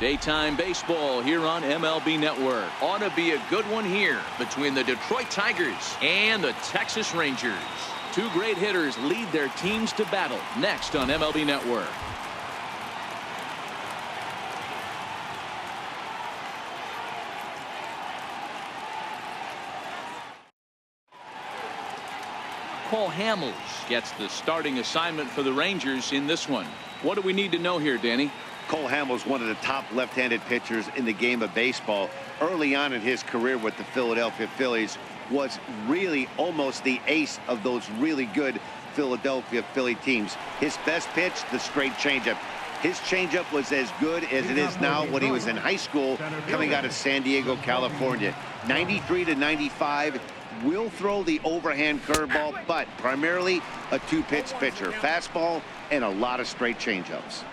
Daytime baseball here on MLB Network. Ought to be a good one here between the Detroit Tigers and the Texas Rangers. Two great hitters lead their teams to battle next on MLB Network. Cole Hamels gets the starting assignment for the Rangers in this one. What do we need to know here, Danny? Cole Hamels, one of the top left-handed pitchers in the game of baseball. Early on in his career with the Philadelphia Phillies, was really almost the ace of those really good Philadelphia Philly teams. His best pitch, the straight changeup. His changeup was as good as it is now when he was in high school coming out of San Diego, California. 93 to 95. Will throw the overhand curveball, but primarily a two-pitch pitcher. Fastball and a lot of straight changeups.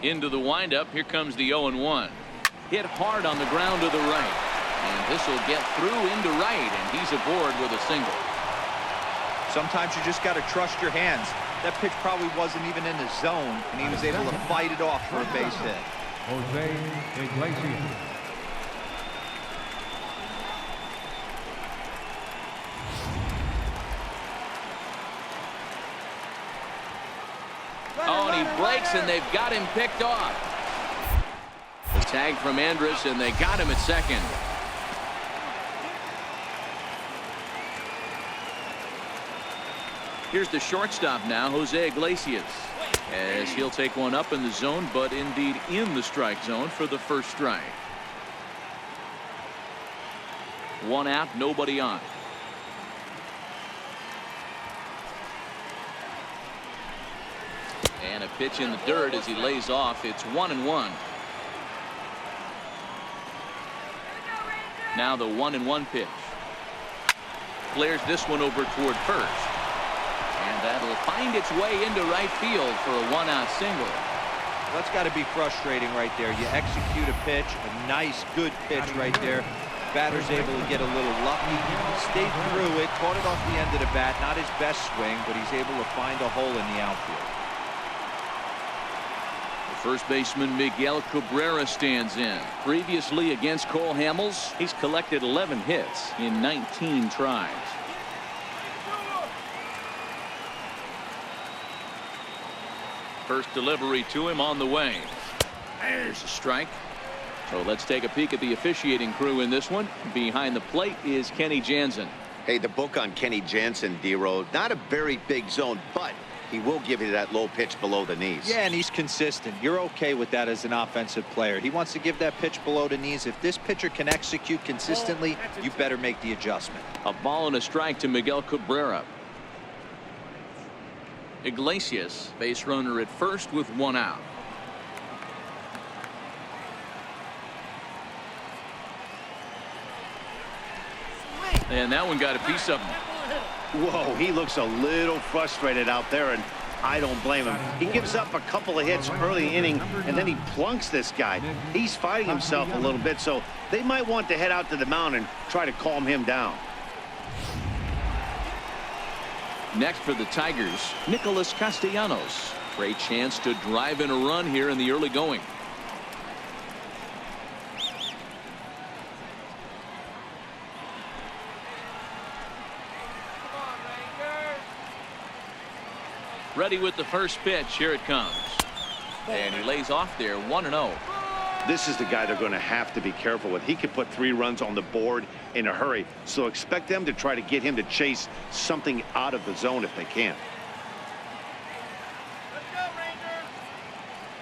Into the windup. Here comes the 0-1. Hit hard on the ground to the right. And this will get through into right, and he's aboard with a single. Sometimes you just got to trust your hands. That pitch probably wasn't even in the zone, and he was able to fight it off for a base hit. Jose Iglesias. Oh, and he breaks, and they've got him picked off. The tag from Andrus, and they got him at second. Here's the shortstop now, Jose Iglesias, as he'll take one up in the zone, but indeed in the strike zone for the first strike. One out, nobody on. And a pitch in the dirt as he lays off. It's 1-1. Now the 1-1 pitch. Clears this one over toward first. And that'll find its way into right field for a one-out single. That's got to be frustrating right there. You execute a pitch, a nice, good pitch right there. Batter's able to get a little lucky. He stayed through it, caught it off the end of the bat. Not his best swing, but he's able to find a hole in the outfield. The first baseman Miguel Cabrera stands in. Previously against Cole Hamels, he's collected 11 hits in 19 tries. First delivery to him on the way. There's a strike. So let's take a peek at the officiating crew in this one. Behind the plate is Kenny Jansen. Hey, the book on Kenny Jansen, D-Row, not a very big zone, but he will give you that low pitch below the knees. Yeah, and he's consistent. You're okay with that as an offensive player. He wants to give that pitch below the knees. If this pitcher can execute consistently, you better make the adjustment. A ball and a strike to Miguel Cabrera. Iglesias, base runner at first with one out. And that one got a piece of him. Whoa, he looks a little frustrated out there, and I don't blame him. He gives up a couple of hits early inning, and then he plunks this guy. He's fighting himself a little bit, so they might want to head out to the mound and try to calm him down. Next for the Tigers, Nicholas Castellanos. Great chance to drive in a run here in the early going. Ready with the first pitch. Here it comes. And he lays off there, 1-0. This is the guy they're going to have to be careful with. He could put 3 runs on the board in a hurry, so expect them to try to get him to chase something out of the zone if they can.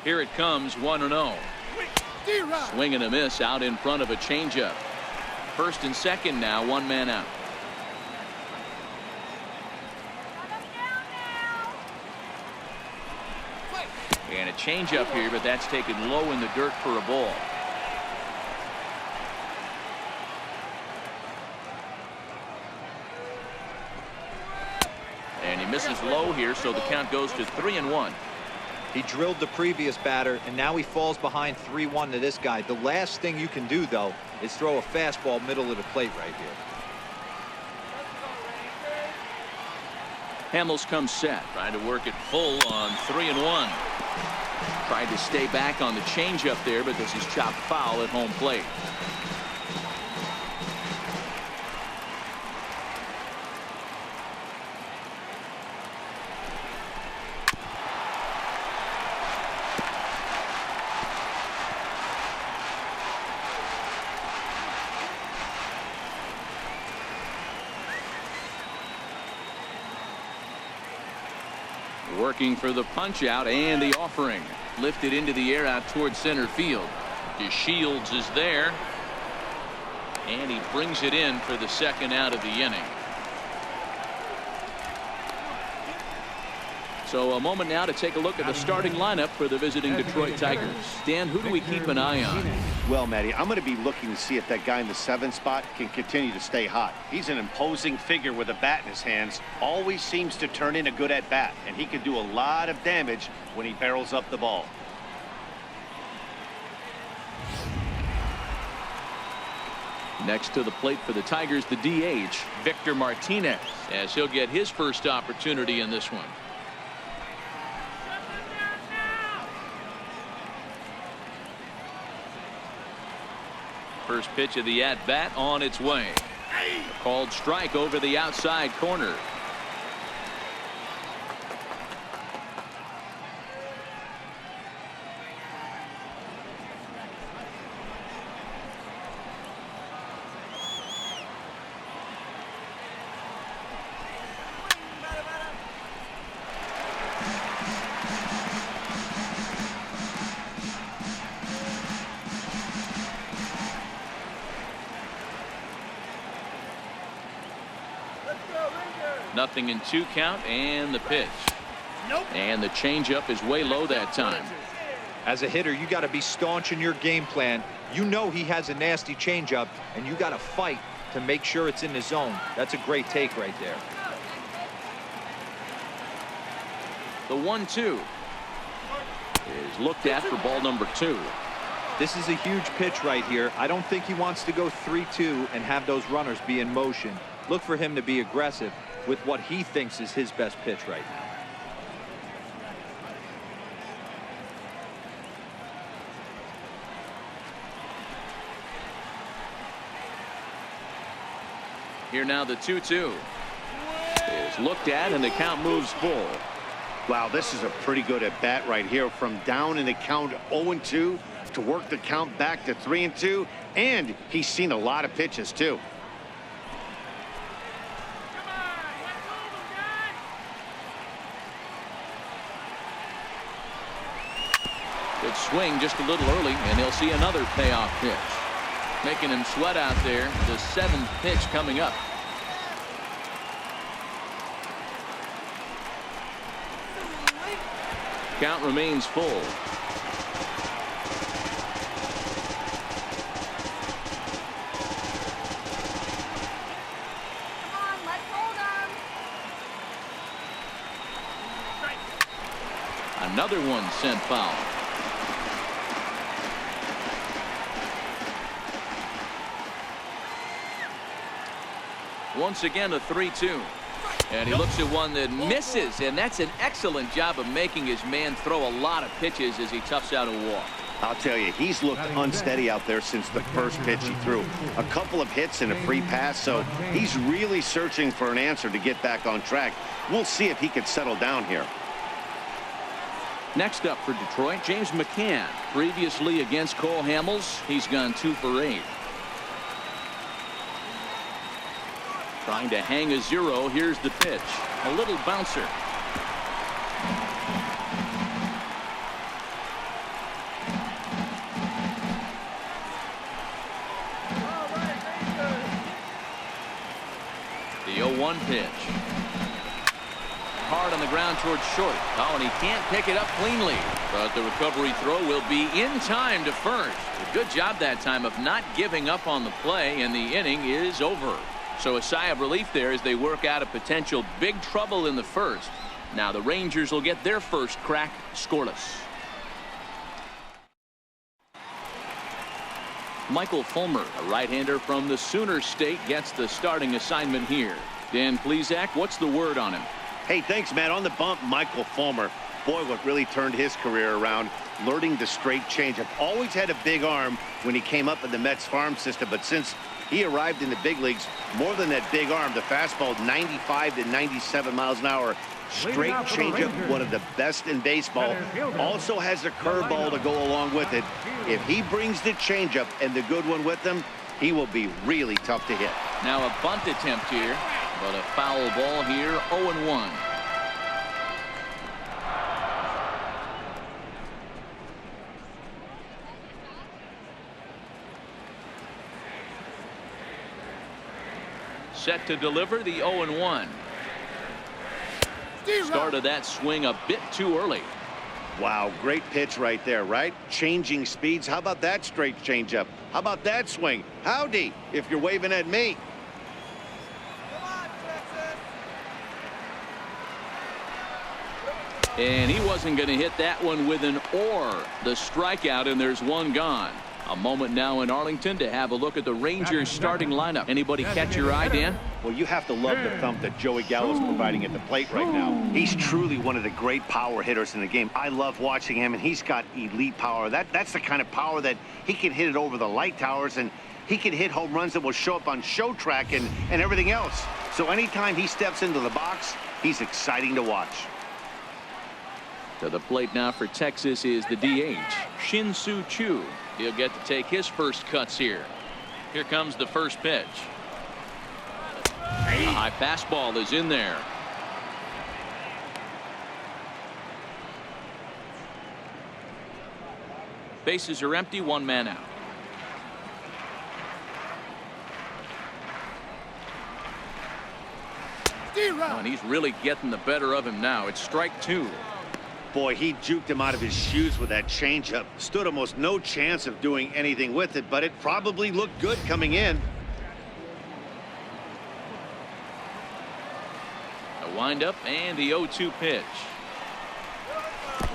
Here it comes, 1-0. Swing and a miss out in front of a changeup. First and second now, one man out. And a changeup here, but that's taken low in the dirt for a ball. And he misses low here, so the count goes to 3-1. He drilled the previous batter, and now he falls behind 3-1 to this guy. The last thing you can do, though, is throw a fastball middle of the plate right here. Hamels comes set. Trying to work it full on 3-1. Tried to stay back on the changeup there, but this is chopped foul at home plate. Working for the punch out and the offering. Lifted into the air out towards center field. DeShields is there. And he brings it in for the second out of the inning. So a moment now to take a look at the starting lineup for the visiting Detroit Tigers. Dan, who do we keep an eye on? Well, Matty, I'm going to be looking to see if that guy in the 7th spot can continue to stay hot. He's an imposing figure with a bat in his hands. Always seems to turn in a good at-bat, and he can do a lot of damage when he barrels up the ball. Next to the plate for the Tigers, the DH, Victor Martinez, as he'll get his first opportunity in this one. First pitch of the at-bat on its way. A called strike over the outside corner. Nothing in 2 count, and the pitch. And the changeup is way low that time. As a hitter, you got to be staunch in your game plan. You know he has a nasty changeup, and you got to fight to make sure it's in the zone. That's a great take right there. The 1-2 is looked at for ball number 2. This is a huge pitch right here. I don't think he wants to go 3-2 and have those runners be in motion. Look for him to be aggressive with what he thinks is his best pitch right now. Here now the 2-2 is looked at, and the count moves full. Wow, this is a pretty good at bat right here, from down in the count 0-2 to work the count back to 3-2, and he's seen a lot of pitches too. Good swing just a little early, and they'll see another payoff pitch. Making him sweat out there. The 7th pitch coming up. Count remains full. Another one sent foul. Once again, a 3-2. And he looks at one that misses, and that's an excellent job of making his man throw a lot of pitches as he toughs out a walk. I'll tell you, he's looked unsteady out there since the first pitch he threw. A couple of hits and a free pass, so he's really searching for an answer to get back on track. We'll see if he can settle down here. Next up for Detroit, James McCann. Previously against Cole Hamels, he's gone 2 for 8. Trying to hang a 0. Here's the pitch. A little bouncer. The 0-1 pitch. Hard on the ground towards short. Oh, and he can't pick it up cleanly. But the recovery throw will be in time to first. A good job that time of not giving up on the play, and the inning is over. So a sigh of relief there as they work out a potential big trouble in the first. Now the Rangers will get their first crack scoreless. Michael Fulmer, a right-hander from the Sooner State, gets the starting assignment here. Dan Plesac, what's the word on him? Hey, thanks, Matt. On the bump, Michael Fulmer. Boy, what really turned his career around, learning the straight changeup. Always had a big arm when he came up in the Mets farm system, but since he arrived in the big leagues, more than that big arm, the fastball 95 to 97 miles an hour. Straight changeup, one of the best in baseball. Also has a curveball to go along with it. If he brings the changeup and the good one with him, he will be really tough to hit. Now a bunt attempt here, but a foul ball here, 0-1. Set to deliver the 0-1. Started that swing a bit too early. Wow, great pitch right there, right? Changing speeds. How about that straight changeup? How about that swing? Howdy, if you're waving at me. And he wasn't going to hit that one with an or. The strikeout, and there's one gone. A moment now in Arlington to have a look at the Rangers starting lineup. Anybody catch your eye, Dan? Well, you have to love the thump that Joey Gallo's providing at the plate right now. He's truly one of the great power hitters in the game. I love watching him, and he's got elite power. That's the kind of power that he can hit it over the light towers, and he can hit home runs that will show up on show track and everything else. So anytime he steps into the box, he's exciting to watch. To the plate now for Texas is the DH, Shin-Soo Choo. He'll get to take his first cuts here. Here comes the first pitch. A high fastball is in there. Bases are empty, one man out. Oh, and he's really getting the better of him now. It's strike two. Boy, he juked him out of his shoes with that changeup. Stood almost no chance of doing anything with it, but it probably looked good coming in. A windup and the 0-2 pitch.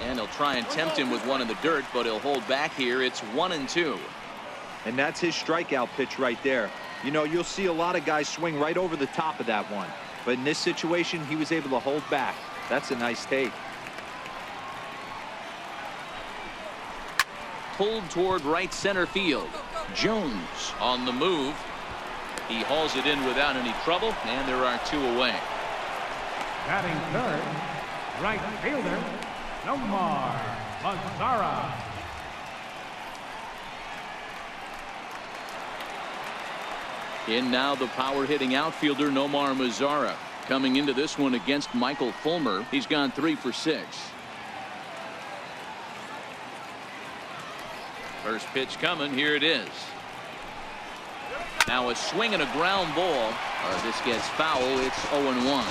And he'll try and tempt him with one in the dirt, but he'll hold back here. It's 1-2. And that's his strikeout pitch right there. You know, you'll see a lot of guys swing right over the top of that one. But in this situation, he was able to hold back. That's a nice take. Pulled toward right center field. Jones on the move. He hauls it in without any trouble, and there are two away. Batting third, right fielder, Nomar Mazara. In now the power hitting outfielder Nomar Mazara. Coming into this one against Michael Fulmer, he's gone 3 for 6. First pitch coming. Here it is. Now a swing and a ground ball. This gets foul. It's 0-1.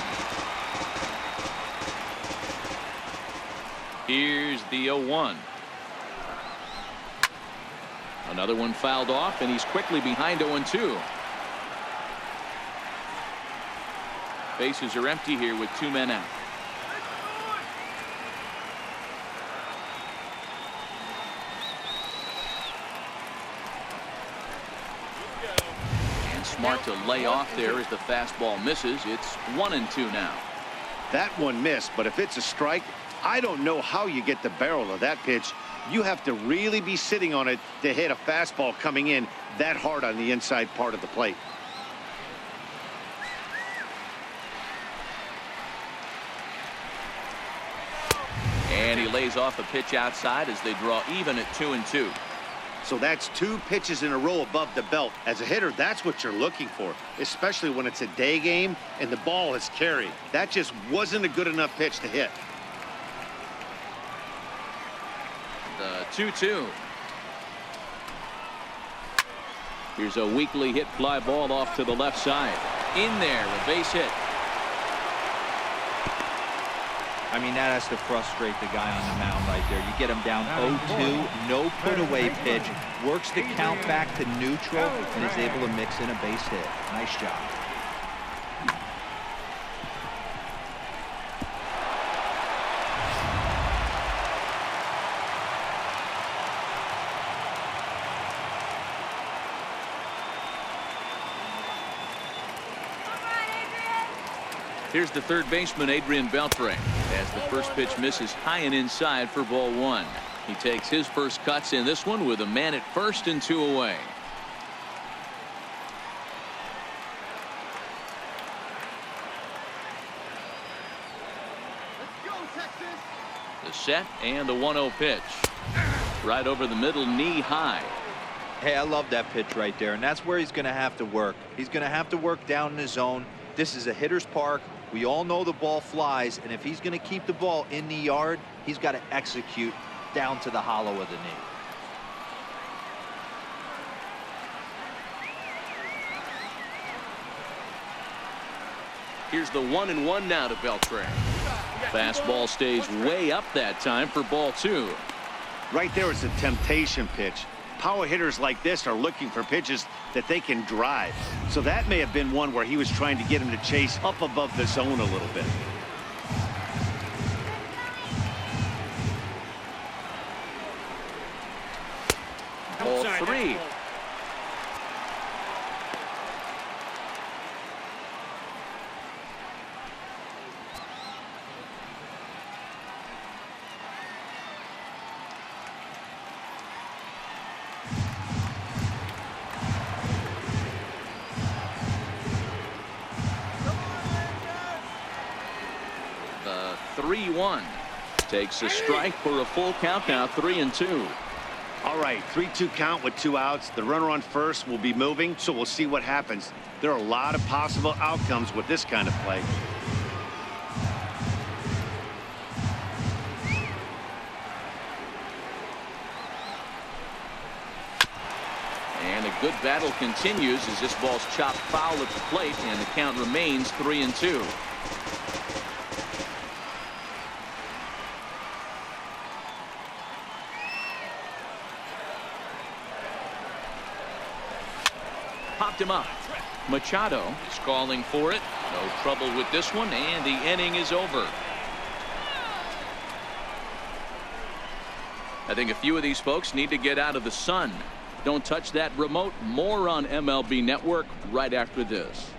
Here's the 0-1. Another one fouled off, and he's quickly behind 0-2. Bases are empty here with 2 men out. Smart to lay off there as the fastball misses. It's 1-2 now. That one missed, but if it's a strike, I don't know how you get the barrel of that pitch. You have to really be sitting on it to hit a fastball coming in that hard on the inside part of the plate. And he lays off a pitch outside as they draw even at 2-2. So that's 2 pitches in a row above the belt. As a hitter, that's what you're looking for, especially when it's a day game and the ball is carried. That just wasn't a good enough pitch to hit. The 2-2. Here's a weakly hit fly ball off to the left side. In there, a base hit. I mean, that has to frustrate the guy on the mound right there. You get him down 0-2, no put-away pitch, works the count back to neutral, and is able to mix in a base hit. Nice job. Here's the third baseman, Adrian Beltre, as the first pitch misses high and inside for ball one. He takes his first cuts in this one with a man at first and 2 away. The set and the 1-0 pitch. Right over the middle, knee high. Hey, I love that pitch right there, and that's where he's going to have to work. He's going to have to work down in his zone. This is a hitter's park. We all know the ball flies, and if he's going to keep the ball in the yard, he's got to execute down to the hollow of the knee. Here's the 1-1 now to Beltre. Fastball stays way up that time for ball two. Right there is a temptation pitch. Power hitters like this are looking for pitches that they can drive. So that may have been one where he was trying to get him to chase up above the zone a little bit. Ball three. The 3-1 takes a strike for a full count now, 3-2. All right, 3-2 count with 2 outs. The runner on first will be moving, so we'll see what happens. There are a lot of possible outcomes with this kind of play. And a good battle continues as this ball's chopped foul at the plate, and the count remains 3-2. Popped him up. Machado is calling for it. No trouble with this one, and the inning is over. I think a few of these folks need to get out of the sun. Don't touch that remote. More on MLB Network right after this.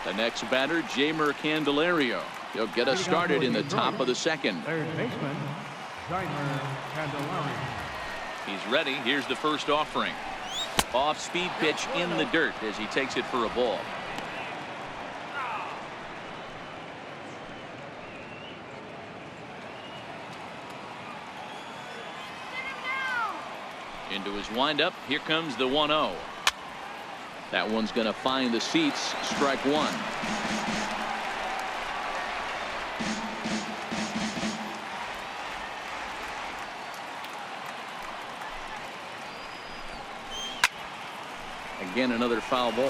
The next batter, Jeimer Candelario. He'll get us started in the top of the second. Third baseman, Jeimer Candelario. He's ready. Here's the first offering. Off-speed pitch in the dirt as he takes it for a ball. Into his windup. Here comes the 1-0. That one's going to find the seats. Strike one. Again, another foul ball.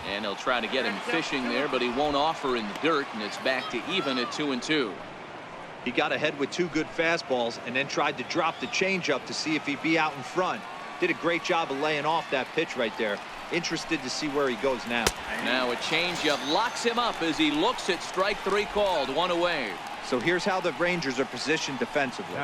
And he'll try to get him fishing there, but he won't offer in the dirt, and it's back to even at 2-2. He got ahead with 2 good fastballs and then tried to drop the changeup to see if he'd be out in front. Did a great job of laying off that pitch right there. Interested to see where he goes now. Now a changeup locks him up as he looks at strike 3 called. 1 away. So here's how the Rangers are positioned defensively.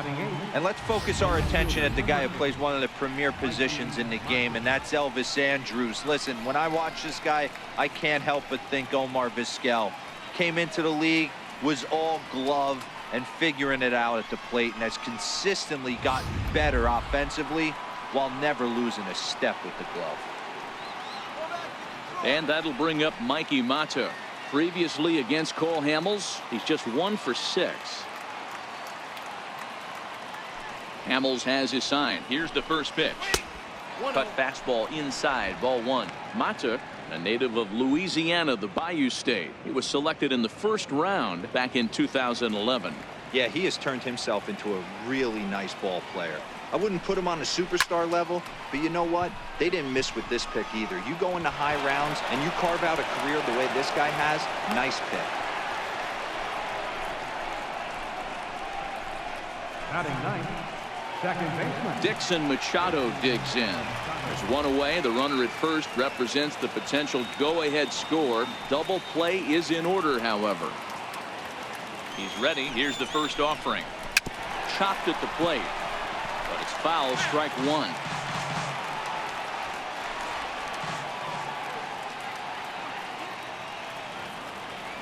And let's focus our attention at the guy who plays one of the premier positions in the game, and that's Elvis Andrus. Listen, when I watch this guy, I can't help but think Omar Vizquel. Came into the league, was all glove and figuring it out at the plate, and has consistently gotten better offensively while never losing a step with the glove. And that'll bring up Mikey Mata. Previously against Cole Hamels, he's just 1 for 6. Hamels has his sign. Here's the first pitch. Cut fastball inside, ball 1. Mata, a native of Louisiana, the Bayou State. He was selected in the first round back in 2011. Yeah, he has turned himself into a really nice ball player. I wouldn't put him on a superstar level, but you know what? They didn't miss with this pick either. You go into high rounds and you carve out a career the way this guy has, nice pick. Batting ninth, second baseman. Dixon Machado digs in. There's one away. The runner at first represents the potential go-ahead score. Double play is in order, however. He's ready. Here's the first offering. Chopped at the plate, but it's foul. Strike one.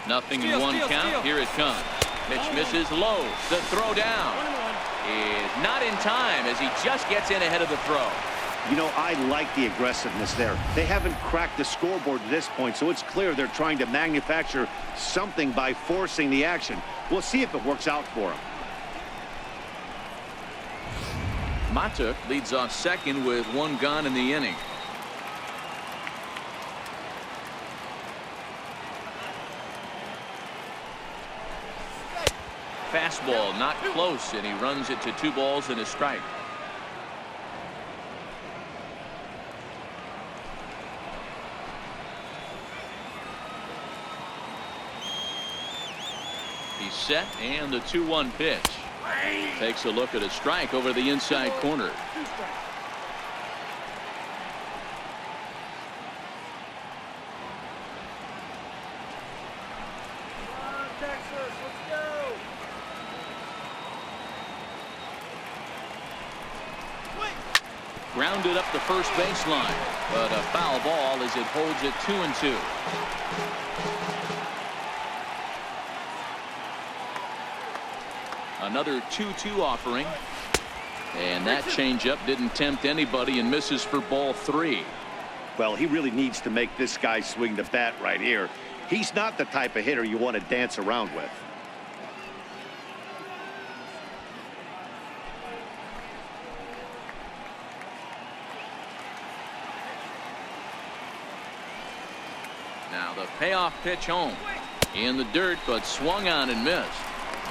Nothing in one count. Here it comes. Pitch misses low. The throw down is not in time as he just gets in ahead of the throw. You know, I like the aggressiveness there. They haven't cracked the scoreboard at this point, so it's clear they're trying to manufacture something by forcing the action. We'll see if it works out for them. Mata leads off second with one gone in the inning. Fastball not close, and he runs it to 2 balls and a strike. He's set, and the 2-1 pitch. Takes a look at a strike over the inside corner. Grounded up the first baseline, but a foul ball as it holds it 2-2. Another 2-2 offering, and that changeup didn't tempt anybody and misses for ball 3. Well, he really needs to make this guy swing the bat right here. He's not the type of hitter you want to dance around with. Now the payoff pitch home. In the dirt, but swung on and missed.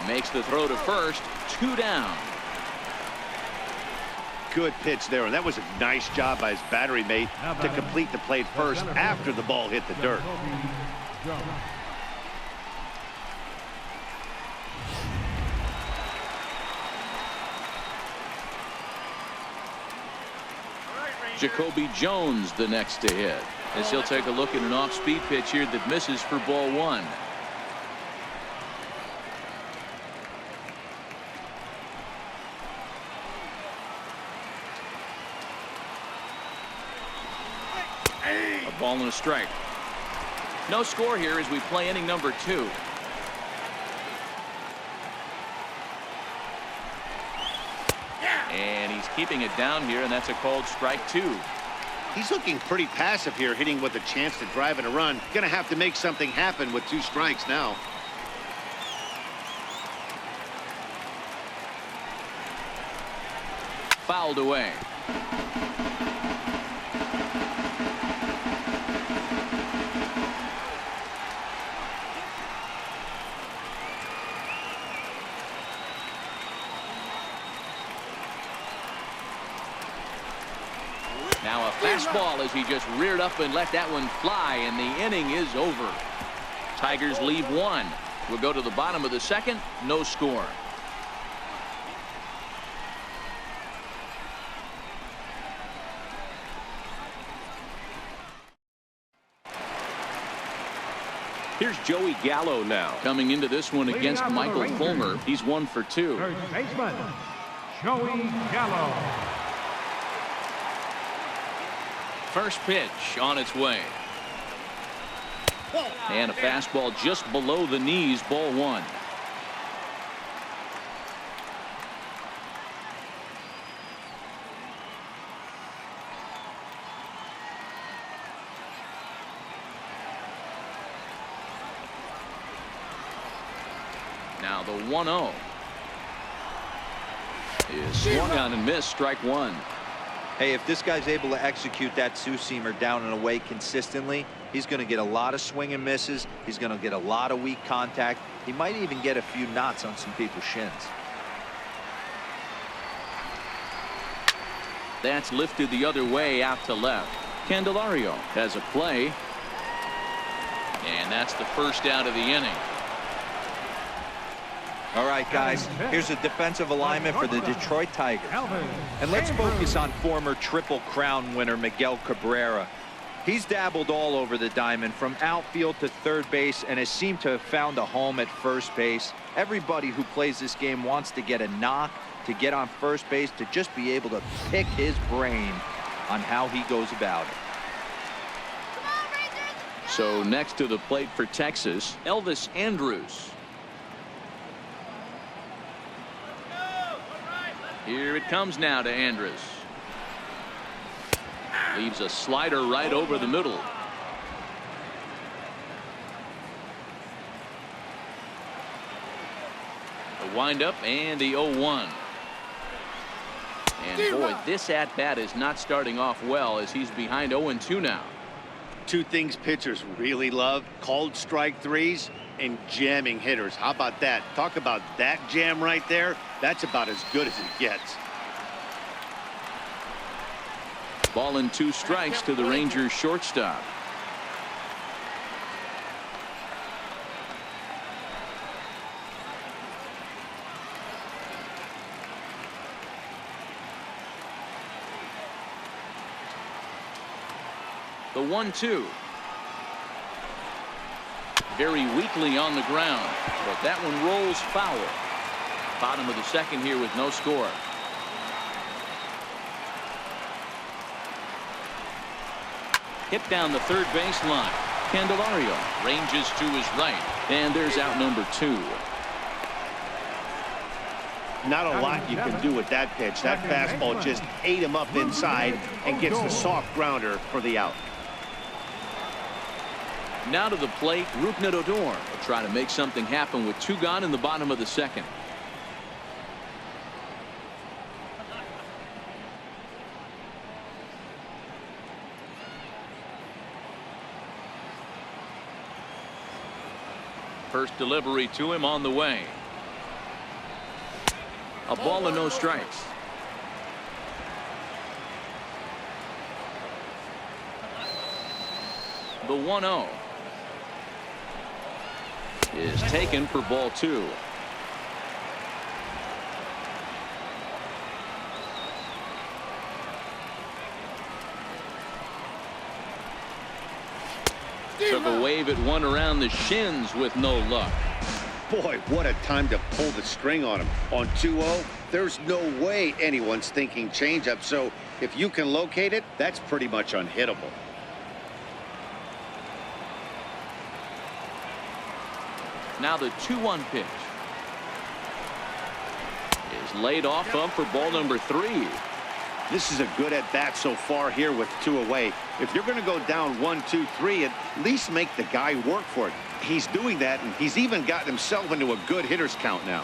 Makes the throw to first. 2 down. Good pitch there, and that was a nice job by his battery mate to complete the play first after the ball hit the dirt. Jacoby Jones the next to hit, as he'll take a look at an off-speed pitch here that misses for ball 1. A ball and a strike. No score here as we play inning number 2. And he's keeping it down here, and that's a called strike 2. He's looking pretty passive here, hitting with a chance to drive in a run. Gonna have to make something happen with 2 strikes now. Fouled away. Now a fastball as he just reared up and let that one fly, and the inning is over. Tigers leave 1. We'll go to the bottom of the second. No score. Here's Joey Gallo now. Coming into this one against Michael Fulmer. He's 1 for 2. Third baseman, Joey Gallo. First pitch on its way. And a fastball just below the knees, ball 1. Now the 1-0 is swung on and missed, strike 1. Hey, if this guy's able to execute that 2-seamer down and away consistently, he's going to get a lot of swing and misses. He's going to get a lot of weak contact. He might even get a few knots on some people's shins. That's lifted the other way out to left. Candelario has a play. And that's the first out of the inning. All right, guys, here's a defensive alignment for the Detroit Tigers. And let's focus on former Triple Crown winner Miguel Cabrera. He's dabbled all over the diamond, from outfield to third base, and has seemed to have found a home at first base. Everybody who plays this game wants to get a knock, to get on first base, to just be able to pick his brain on how he goes about it. So next to the plate for Texas, Elvis Andrus. Here it comes now to Andrus. Leaves a slider right over the middle. The windup and the 0-1. And boy, this at-bat is not starting off well, as he's behind 0-2 now. Two things pitchers really love: called strike threes and jamming hitters. How about that? Talk about that jam right there. That's about as good as it gets. Ball and 2 strikes to the Rangers shortstop. The 1-2. Very weakly on the ground, but that one rolls foul. Bottom of the second here with no score. Hit down the third base line. Candelario ranges to his right, and there's out number 2. Not a lot you can do with that pitch. That fastball just ate him up inside and gets the soft grounder for the out. Now to the plate, Rougned Odor will try to make something happen with 2 gone in the bottom of the second. First delivery to him on the way. A ball and no strikes. The 1-0 is taken for ball 2. Took a wave at one around the shins with no luck. Boy, what a time to pull the string on him. On 2-0, there's no way anyone's thinking changeup. So if you can locate it, that's pretty much unhittable. Now the 2-1 pitch is laid off up for ball number 3. This is a good at bat so far here with 2 away. If you're going to go down 1-2-3, at least make the guy work for it. He's doing that, and he's even gotten himself into a good hitter's count now.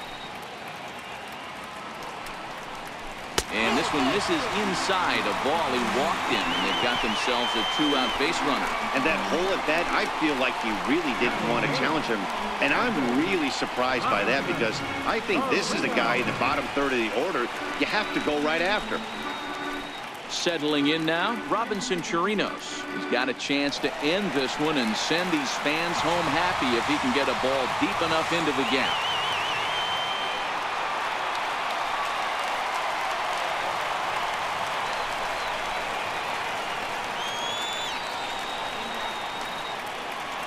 And this one misses inside a ball he walked in, and they've got themselves a 2-out base runner. And that whole at bat, I feel like he really didn't want to challenge him. And I'm really surprised by that, because I think this is a guy in the bottom third of the order you have to go right after. Settling in now, Robinson Chirinos. He's got a chance to end this one and send these fans home happy if he can get a ball deep enough into the gap.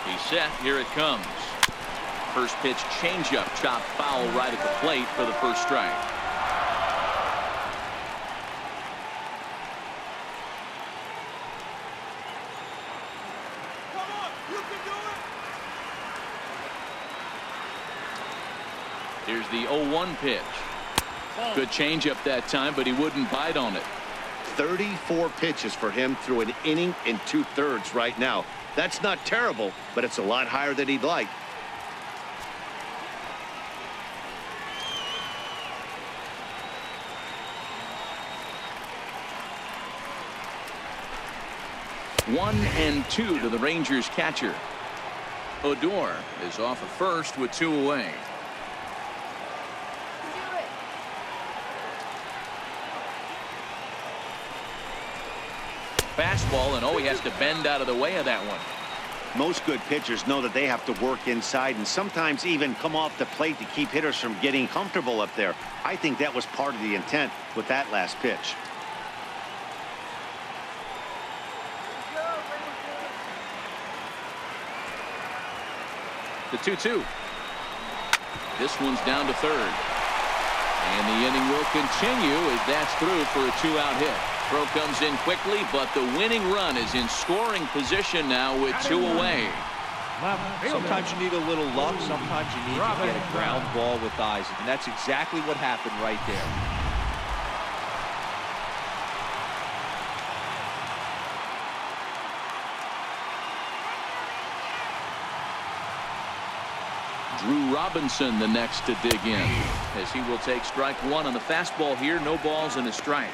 He's set. Here it comes. First pitch changeup, chopped foul right at the plate for the first strike. Here's the 0-1 pitch. Good changeup that time, but he wouldn't bite on it. 34 pitches for him through an inning and 2/3 right now. That's not terrible, but it's a lot higher than he'd like. One and 2 to the Rangers catcher. Odor is off at first with 2 away. Fastball, and he has to bend out of the way of that one. Most good pitchers know that they have to work inside and sometimes even come off the plate to keep hitters from getting comfortable up there. I think that was part of the intent with that last pitch. The 2-2. This one's down to third. And the inning will continue as that's through for a 2-out hit. Throw comes in quickly, but the winning run is in scoring position now with 2 away. Sometimes you need a little luck. Sometimes you need to get a ground ball with eyes. And that's exactly what happened right there. Drew Robinson the next to dig in, as he will take strike 1 on the fastball here. No balls and a strike.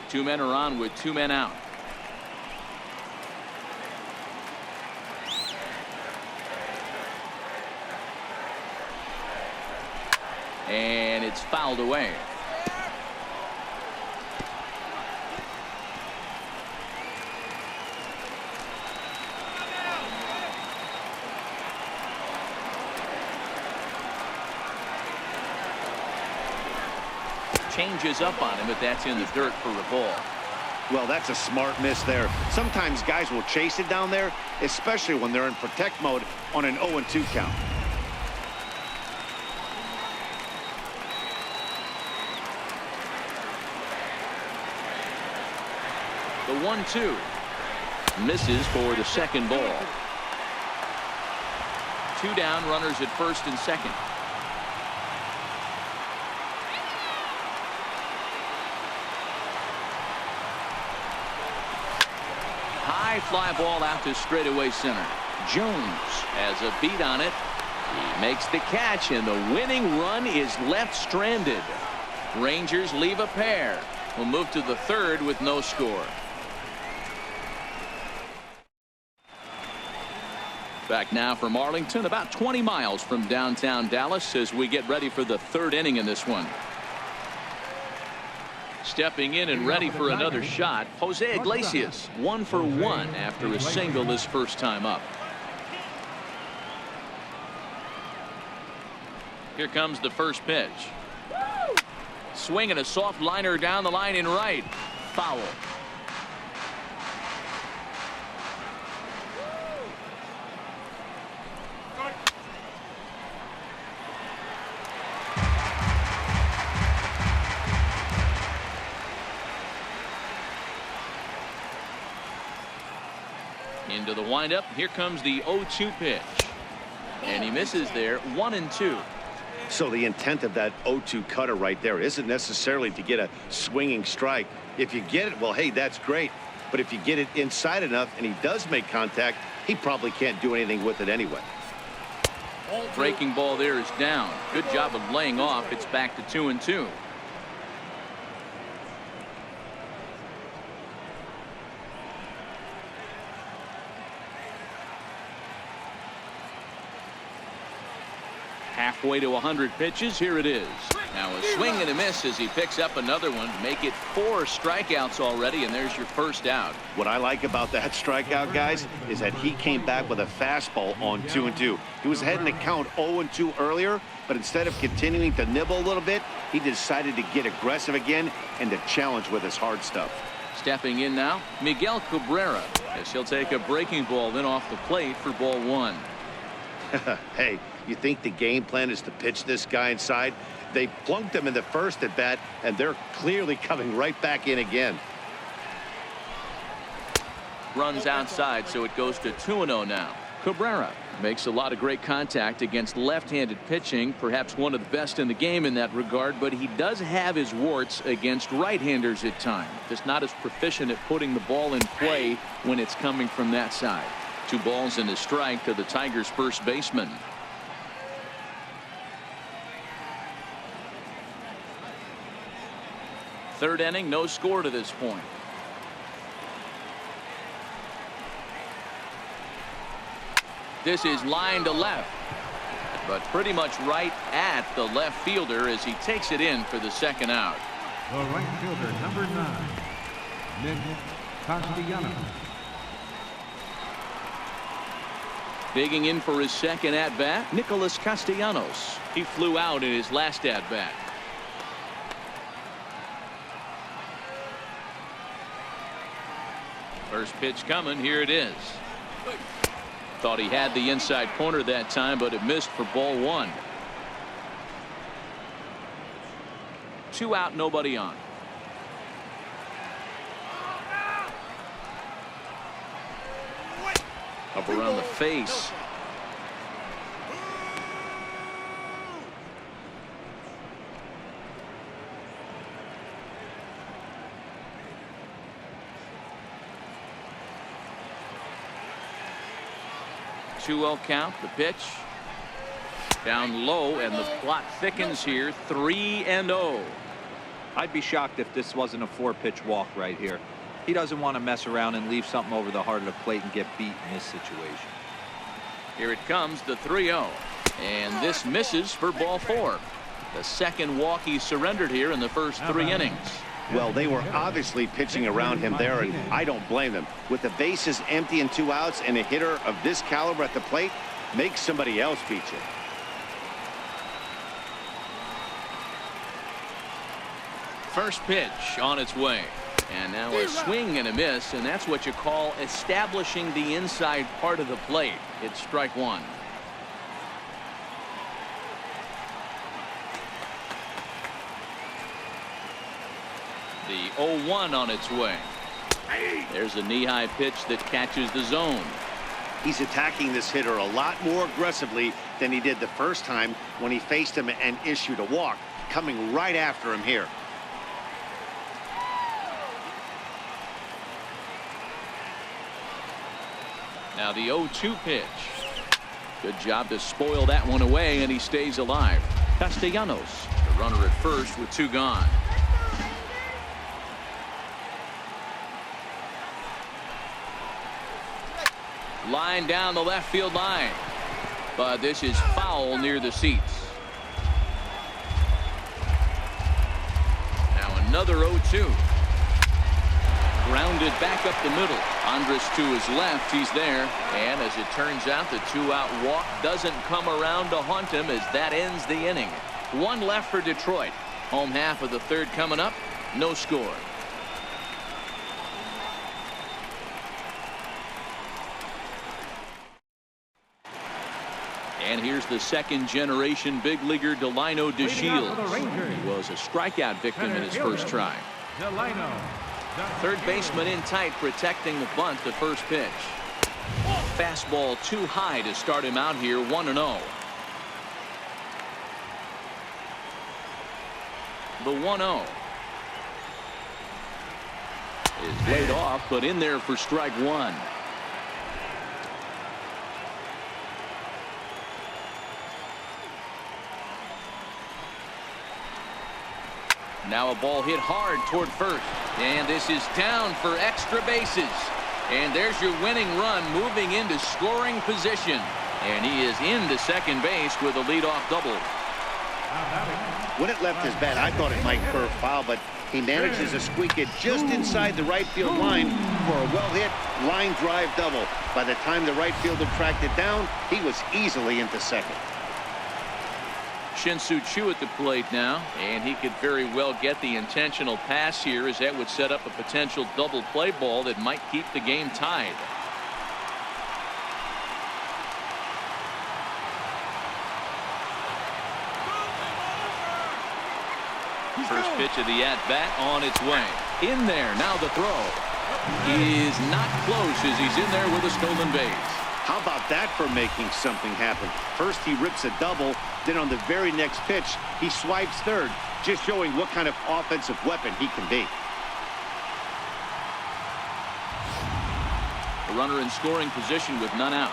2 men are on with 2 men out. And it's fouled away. Changes up on him, but that's in the dirt for a ball. Well, that's a smart miss there. Sometimes guys will chase it down there, especially when they're in protect mode on an 0-2 count. The 1-2 misses for the second ball. 2 down, runners at first and second. High fly ball out to straightaway center. Jones has a beat on it. He makes the catch, and the winning run is left stranded. Rangers leave a pair. We'll move to the third with no score. Back now from Arlington, about 20 miles from downtown Dallas, as we get ready for the third inning in this one. Stepping in and ready for another shot, Jose Iglesias, 1 for 1 after a single his first time up. Here comes the first pitch. Swinging a soft liner down the line in right. Foul. Into the windup. Here comes the 0-2 pitch. And he misses there. 1-2. So the intent of that 0-2 cutter right there isn't necessarily to get a swinging strike. If you get it, well, hey, that's great. But if you get it inside enough and he does make contact, he probably can't do anything with it anyway. Breaking ball there is down. Good job of laying off. It's back to 2-2. Halfway to 100 pitches. Here it is. Now a swing and a miss as he picks up another one. Make it 4 strikeouts already, and there's your first out. What I like about that strikeout, guys, is that he came back with a fastball on 2-2. He was ahead in the count 0-2 earlier, but instead of continuing to nibble a little bit, he decided to get aggressive again and to challenge with his hard stuff. Stepping in now, Miguel Cabrera, as he'll take a breaking ball in off the plate for ball 1. Hey, you think the game plan is to pitch this guy inside? They plunked him in the first at bat, and they're clearly coming right back in again. Runs outside, so it goes to 2-0 now. Cabrera makes a lot of great contact against left-handed pitching, perhaps one of the best in the game in that regard, but he does have his warts against right-handers at times. Just not as proficient at putting the ball in play when it's coming from that side. 2 balls and a strike to the Tigers' first baseman. Third inning, no score to this point. This is line to left, but pretty much right at the left fielder as he takes it in for the second out. The right fielder, number 9, Nick Castellanos. Digging in for his second at-bat, Nicholas Castellanos. He flew out in his last at-bat. First pitch coming. Here it is. Thought he had the inside corner that time, but it missed for ball one. 2 out, nobody on. Up around the face. Two-0 count. The pitch down low, and the plot thickens here. 3-0. I'd be shocked if this wasn't a 4-pitch walk right here. He doesn't want to mess around and leave something over the heart of the plate and get beat in this situation. Here it comes, the 3-0. And this misses for ball 4. The second walk he surrendered here in the first 3 innings. Well, they were obviously pitching around him there, and I don't blame them. With the bases empty and 2 outs and a hitter of this caliber at the plate, make somebody else beat you. First pitch on its way. And now a swing and a miss, and that's what you call establishing the inside part of the plate. It's strike one. The 0-1 on its way. There's a knee-high pitch that catches the zone. He's attacking this hitter a lot more aggressively than he did the first time when he faced him and issued a walk. Coming right after him here. Now the 0-2 pitch. Good job to spoil that one away, and he stays alive. Castellanos, the runner at first with 2 gone. Line down the left field line. But this is foul near the seats. Now another 0-2. Grounded back up the middle. Andres to his left. He's there. And as it turns out, the 2-out walk doesn't come around to haunt him as that ends the inning. 1 left for Detroit. Home half of the 3rd coming up. No score. And here's the second-generation big leaguer Delino DeShields. He was a strikeout victim in his first try. Third baseman in tight, protecting the bunt. The first pitch. Fastball too high to start him out here. 1-0. The 1-0 is laid off, but in there for strike one. Now a ball hit hard toward first, and this is down for extra bases. And there's your winning run, moving into scoring position, and he is into second base with a leadoff double. When it left his bat, I thought it might curve foul, but he manages to squeak it just inside the right field line for a well-hit line drive double. By the time the right fielder tracked it down, he was easily into second. Shin-Soo Choo at the plate now, and he could very well get the intentional pass here, as that would set up a potential double play ball that might keep the game tied. First pitch of the at-bat on its way. In there, now the throw is not close as he's in there with a stolen base. How about that for making something happen? First he rips a double, then on the very next pitch he swipes third, just showing what kind of offensive weapon he can be. A runner in scoring position with none out.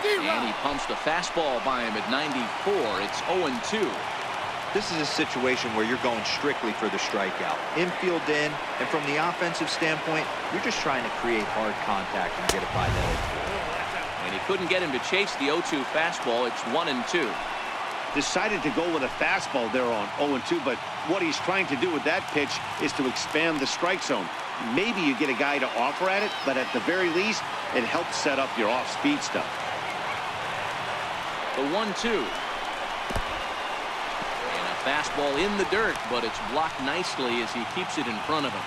And he pumps the fastball by him at 94. It's 0-2. This is a situation where you're going strictly for the strikeout. Infield in, and from the offensive standpoint, you're just trying to create hard contact and get it by that. And he couldn't get him to chase the 0-2 fastball. It's 1-2. Decided to go with a fastball there on 0-2, but what he's trying to do with that pitch is to expand the strike zone. Maybe you get a guy to offer at it, but at the very least, it helps set up your off-speed stuff. The 1-2. And a fastball in the dirt, but it's blocked nicely as he keeps it in front of him.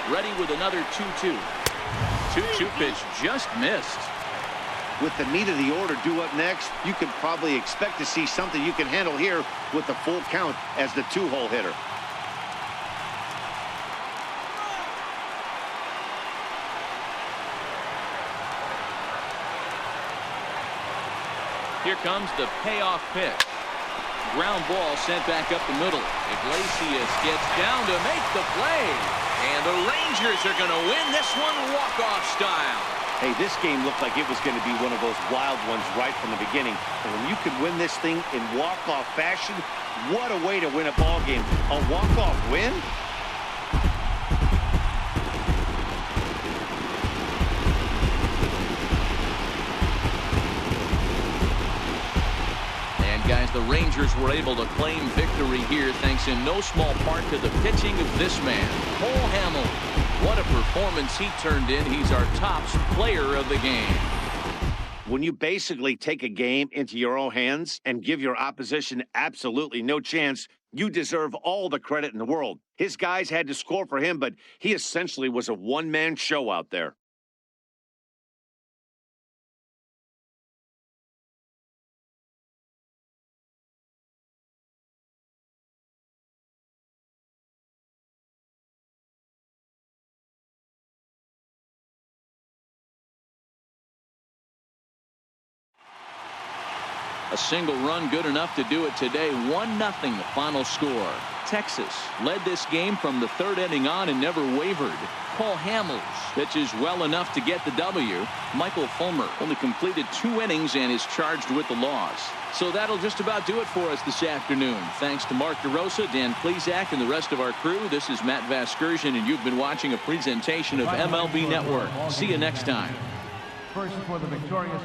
Ready with another 2-2. 2-2 pitch just missed. With the meat of the order due up next, you could probably expect to see something you can handle here with the full count as the 2-hole hitter. Here comes the payoff pitch. Ground ball sent back up the middle. Iglesias gets down to make the play. And the Rangers are going to win this one walk-off style. Hey, this game looked like it was going to be one of those wild ones right from the beginning. And when you can win this thing in walk-off fashion, what a way to win a ball game. A walk-off win? Guys, the Rangers were able to claim victory here thanks in no small part to the pitching of this man, Cole Hamels. What a performance he turned in. He's our top player of the game. When you basically take a game into your own hands and give your opposition absolutely no chance, you deserve all the credit in the world. His guys had to score for him, but he essentially was a one-man show out there. A single run good enough to do it today. 1-0 the final score. Texas led this game from the third inning on and never wavered. Cole Hamels pitches well enough to get the W. Michael Fulmer only completed 2 innings and is charged with the loss. So that'll just about do it for us this afternoon. Thanks to Mark DeRosa, Dan Plesac, and the rest of our crew. This is Matt Vasgersian, and you've been watching a presentation of MLB Network. See you next time. First for the victorious